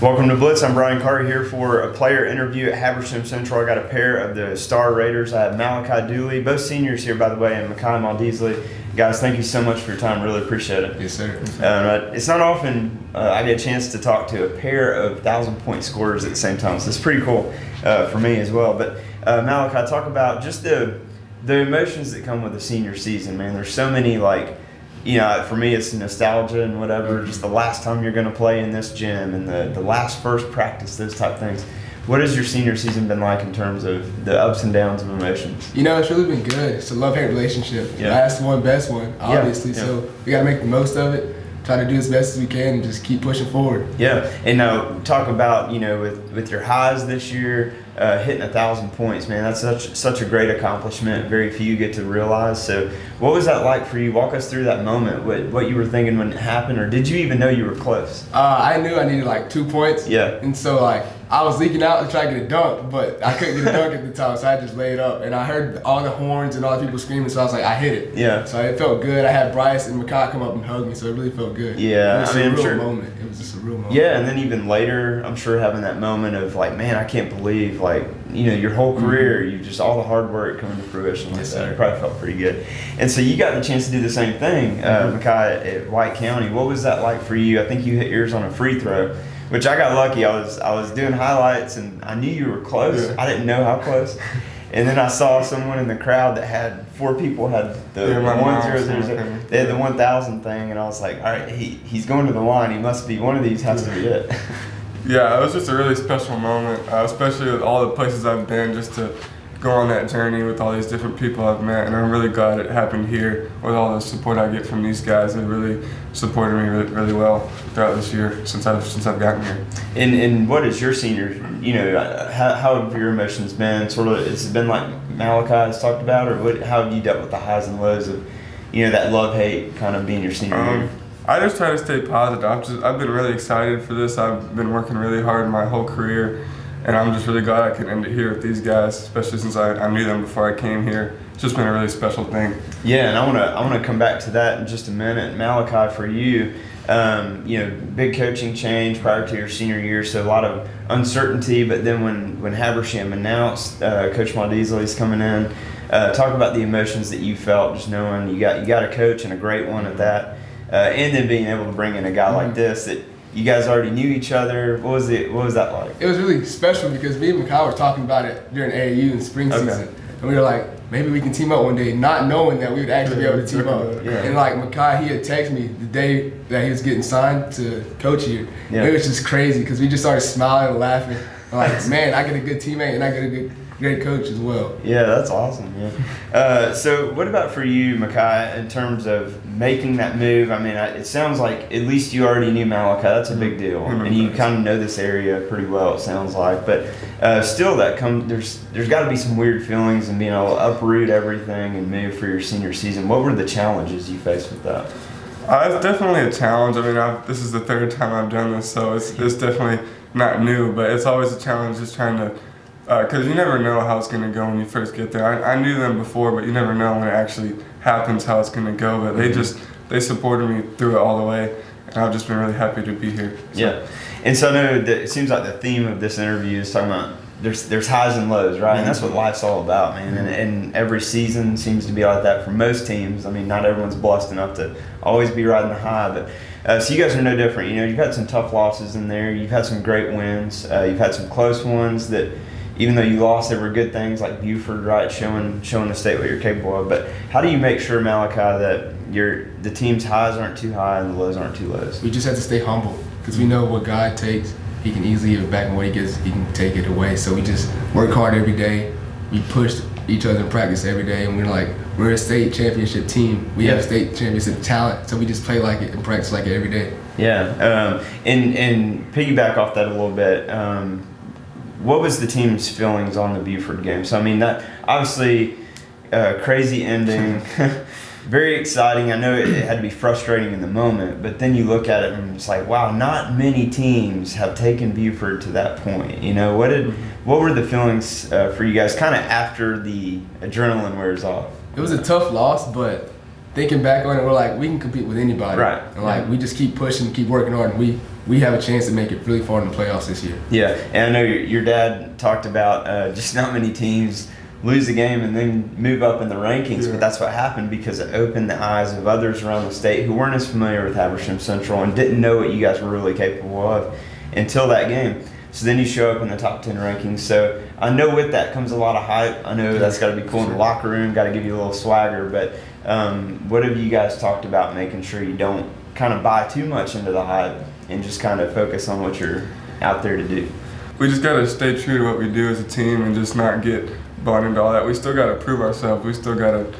Welcome to Blitz. I'm Brian Carter here for a player interview at Habersham Central. I got a pair of the Star Raiders. I have Malachi Dooley, both seniors here, by the way, and Mekhi Mawdesley. Guys, thank you so much for your time. Really appreciate it. Yes, sir. It's not often I get a chance to talk to a pair of 1,000-point scorers at the same time, so it's pretty cool for me as well. But Malachi, talk about just the emotions that come with the senior season, man. There's so many, for me, it's nostalgia and whatever, just the last time you're going to play in this gym and the last first practice, those type things. What has your senior season been like in terms of the ups and downs of emotions? It's really been good. It's a love-hate relationship. Yeah. Last one, best one, obviously. Yeah. So we got to make the most of it, try to do as best as we can, and just keep pushing forward. Yeah, and now talk about, with your highs this year, hitting 1,000 points, man. That's such a great accomplishment. Very few get to realize. So what was that like for you? Walk us through that moment, what you were thinking when it happened, or did you even know you were close? I knew I needed 2 points. Yeah. And so I was leaking out to try to get a dunk, but I couldn't get a dunk at the time, so I just laid up. And I heard all the horns and all the people screaming, so I was like, I hit it. Yeah. So it felt good. I had Bryce and Mekhi come up and hug me, so it really felt good. Yeah. It was a real moment. It was just a real moment. Yeah, and then even later, I'm sure having that moment of man, I can't believe your whole career, you just all the hard work coming to fruition like that. It probably felt pretty good. And so you got the chance to do the same thing, Mekhi, at White County. What was that like for you? I think you hit yours on a free throw, which I got lucky. I was doing highlights and I knew you were close. Yeah. I didn't know how close. And then I saw someone in the crowd that had 4 people had the 1,000. They had the 1,000 thing, and I was like, all right, he's going to the line. He must be one of these. Has to be it. Yeah, it was just a really special moment, especially with all the places I've been, just to go on that journey with all these different people I've met, and I'm really glad it happened here with all the support I get from these guys. They really supported me really well throughout this year since I've gotten here. And what is your senior? How have your emotions been? Sort of, it's been like Malachi has talked about, or how have you dealt with the highs and lows of, that love-hate kind of being your senior year? I just try to stay positive. I've been really excited for this. I've been working really hard my whole career, and I'm just really glad I could end it here with these guys, especially since I knew them before I came here. It's just been a really special thing. Yeah, and I want to come back to that in just a minute. Malachi, for you, big coaching change prior to your senior year, so a lot of uncertainty. But then when Habersham announced Coach Mawdesley's coming in, talk about the emotions that you felt just knowing you got a coach and a great one at that. And then being able to bring in a guy like this that you guys already knew each other. What was that like? It was really special because me and Mekhi were talking about it during AAU in spring season. And we were like, maybe we can team up one day, not knowing that we would actually be able to team up. Yeah. And Mekhi, he had texted me the day that he was getting signed to coach here. Yeah. And it was just crazy because we just started smiling and laughing. Man, I get a good teammate and I get a great coach as well. Yeah, that's awesome. Yeah. So what about for you, Mekhi, in terms of making that move? I mean, it sounds like at least you already knew Malachi. That's a big deal, and you kind of know this area pretty well. It sounds like, but still, there's got to be some weird feelings and being able to uproot everything and move for your senior season. What were the challenges you faced with that? It's definitely a challenge. I mean, this is the 3rd time I've done this, so it's definitely not new, but it's always a challenge just trying to. Because you never know how it's going to go when you first get there. I knew them before, but you never know when it actually happens how it's going to go. But they supported me through it all the way, and I've just been really happy to be here. So. Yeah, and so I know that it seems like the theme of this interview is talking about there's highs and lows, right? And that's what life's all about, man. And every season seems to be like that for most teams. I mean, not everyone's blessed enough to always be riding the high, but so you guys are no different. You've had some tough losses in there. You've had some great wins. You've had some close ones that, even though you lost, there were good things like Buford, right, showing the state what you're capable of. But how do you make sure, Malachi, that the team's highs aren't too high and the lows aren't too lows? We just have to stay humble because we know what God takes, He can easily give it back, and what He gets, He can take it away. So we just work hard every day. We push each other in practice every day, and we're a state championship team. We have state championship talent, so we just play like it and practice like it every day. Yeah, and piggyback off that a little bit. What was the team's feelings on the Buford game? So, I mean, that obviously crazy ending, very exciting. I know it had to be frustrating in the moment, but then you look at it and it's like, wow, not many teams have taken Buford to that point. What were the feelings for you guys kind of after the adrenaline wears off? It was a tough loss, but thinking back on it, we're like, we can compete with anybody. Right. And like, we just keep pushing, keep working hard, and we have a chance to make it really far in the playoffs this year. Yeah, and I know your dad talked about just not many teams lose the game and then move up in the rankings, but that's what happened because it opened the eyes of others around the state who weren't as familiar with Habersham Central and didn't know what you guys were really capable of until that game. So then you show up in the top 10 rankings. So I know with that comes a lot of hype. I know that's got to be cool in the locker room, got to give you a little swagger. But what have you guys talked about making sure you don't kind of buy too much into the hype and just kind of focus on what you're out there to do? We just got to stay true to what we do as a team and just not get bought into all that. We still got to prove ourselves. We still got to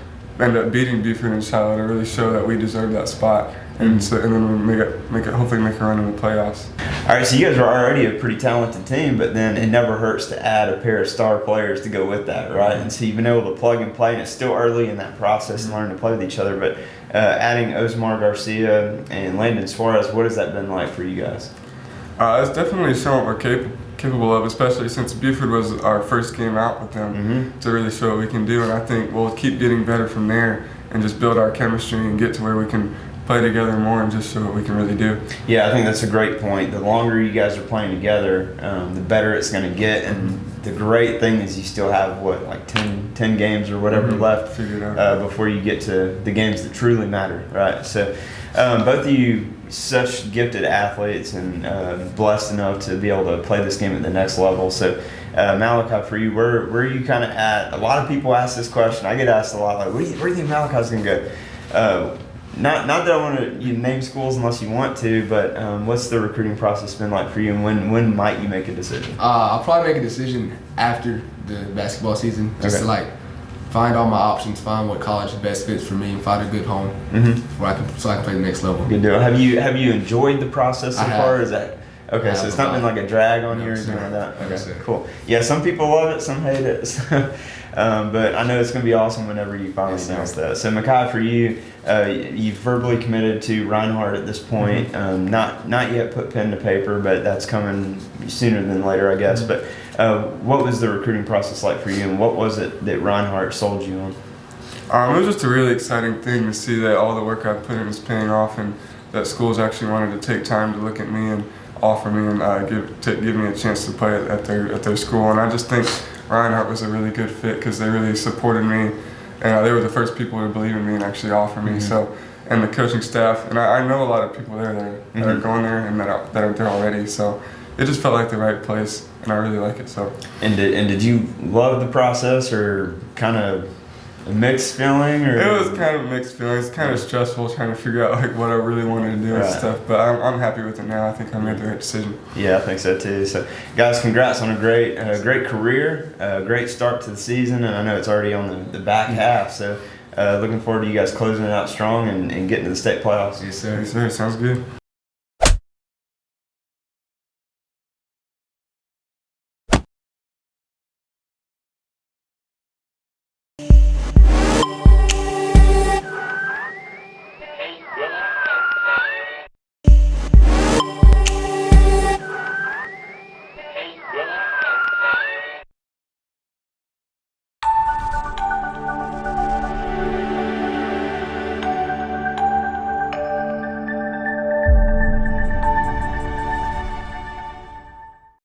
end up beating Buford and Shiloh to really show that we deserve that spot. And so, and then we hopefully make a run in the playoffs. All right, so you guys are already a pretty talented team, but then it never hurts to add a pair of star players to go with that, right? And so you've been able to plug and play, and it's still early in that process and learn to play with each other. But adding Osmar Garcia and Landon Suarez, what has that been like for you guys? It's definitely shown what we're capable of, especially since Buford was our first game out with them to really show what we can do. And I think we'll keep getting better from there and just build our chemistry and get to where we can play together more and just show what we can really do. Yeah, I think that's a great point. The longer you guys are playing together, the better it's going to get. And the great thing is you still have, like 10 games or whatever left before you get to the games that truly matter, right? So both of you such gifted athletes and blessed enough to be able to play this game at the next level. So Malachi, for you, where are you kind of at? A lot of people ask this question. I get asked a lot, like, where do you think Malachi's going to go? Not that I want to name schools unless you want to, but what's the recruiting process been like for you, and when might you make a decision? I'll probably make a decision after the basketball season, just to like find all my options, find what college best fits for me, and find a good home where so I can play the next level. Good deal. Have you enjoyed the process so far? Is that okay? So it's not been like a drag on you or anything like that. Okay, cool. Yeah, some people love it, some hate it. But I know it's going to be awesome whenever you finally announce that. So, Mekhi, for you, you've verbally committed to Reinhardt at this point. Not yet put pen to paper, but that's coming sooner than later, I guess. But what was the recruiting process like for you, and what was it that Reinhardt sold you on? It was just a really exciting thing to see that all the work I put in is paying off, and that schools actually wanted to take time to look at me and offer me and give me a chance to play at their school. And I just think Reinhardt was a really good fit because they really supported me, and they were the first people to believe in me and actually offer me. So, and the coaching staff, and I know a lot of people there that are going there and that are there already. So, it just felt like the right place, and I really like it. So. And did you love the process, or kind of a mixed feeling? Or? It was kind of mixed feelings. Kind of stressful trying to figure out like what I really wanted to do and stuff. But I'm happy with it now. I think I made the right decision. Yeah, I think so too. So, guys, congrats on a great career, a great start to the season, and I know it's already on the back half. So, looking forward to you guys closing it out strong and getting to the state playoffs. Yes, sir. Yes, sir. Sounds good.